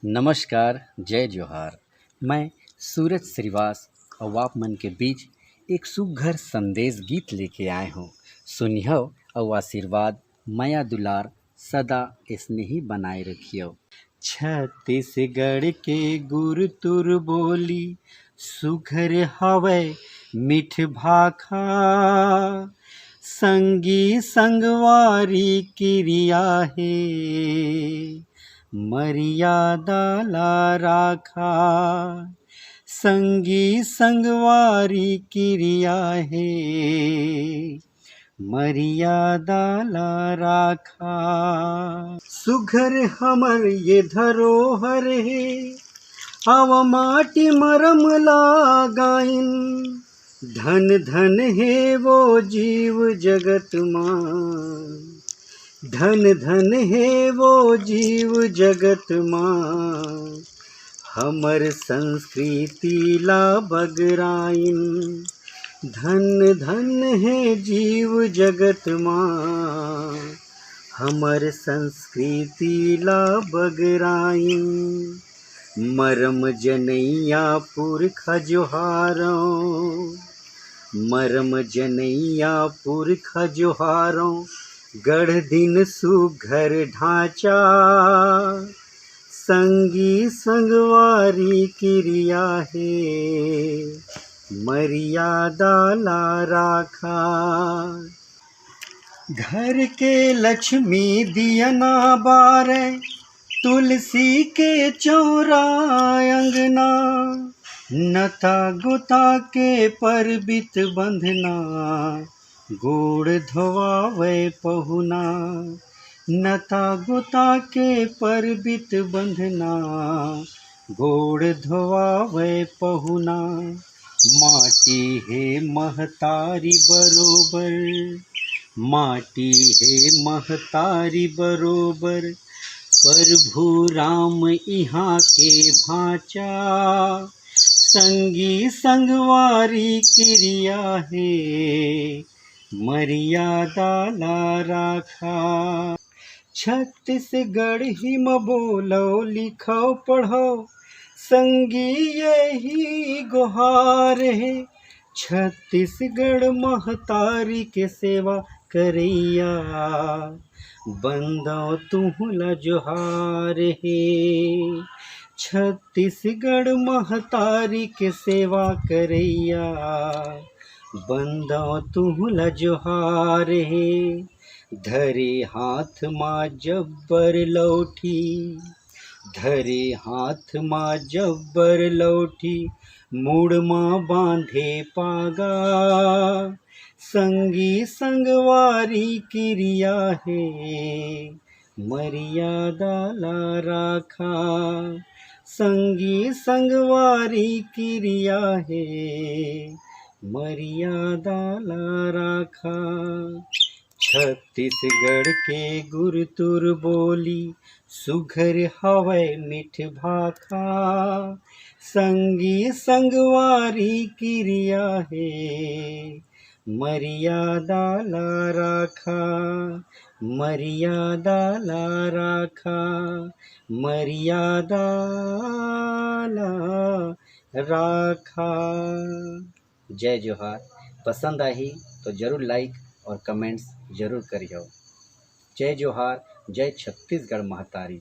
नमस्कार, जय जोहार। मैं सूरज श्रीवास और आप मन के बीच एक सुघर संदेश गीत लेके आए हूँ। सुनियो और आशीर्वाद माया दुलार सदा इसने ही बनाए रखियो। छत्तीसगढ़ के गुर तुर बोली सुघर हवै मिठ भाखा, संगी संगवारी किरिया हे मर्यादा ला राखा। संगी संगवारी किरिया है मर्यादा ला राखा। सुघर हमर ये धरोहर है अव माटी मरम लगाइन, धन धन है वो जीव जगत मां, धन धन है वो जीव जगत मां, हमर संस्कृति ला बगराइन। धन धन है जीव जगत मां, हमर संस्कृति ला बगराइन। मरम जनैया पुरखा जोहारों, मरम जनैया पुरखा जोहारों, गढ़ दिन सुघर ढांचा, संगी संगवारी किरिया है मर्यादा ला राखा। घर के लक्ष्मी दियना बारे, तुलसी के चौरा अंगना, नता गुता के परबित बंधना, गोड़ धोवावे पहुना। नता गुता के परबित बंधना, गोड़ धोवावे पहुना। माटी है महतारी बरोबर, माटी है महतारी बरोबर, प्रभु राम इहाँ के भाचा, संगी संगवारी किरिया है मर्यादा ला राखा। छत्तीसगढ़ ही में बोलो लिखो पढ़ो, संगी यही गुहार है। छत्तीसगढ़ महतारी के सेवा करैया, बंदो तुहला जोहार है। छत्तीसगढ़ महतारी के सेवा करैया, बंदो तुहला जोहार है। धरे हाथ माँ जब्बर लौठी, धरे हाथ माँ जब्बर लौठी, मुड़ माँ बांधे पागा, संगी संगवारी किरिया है मर्यादा ला राखा। संगी संगवारी किरिया है मर्यादा ला राखा। छत्तीसगढ़ के गुर तुर बोली सुघर हवै मिठ भाखा, संगी संगवारी किरिया है मर्यादा ला राखा, मर्यादा ला राखा, मर्यादा ला राखा। जय जोहार। पसंद आई तो जरूर लाइक और कमेंट्स जरूर करियो। जय जोहार, जय छत्तीसगढ़ महतारी।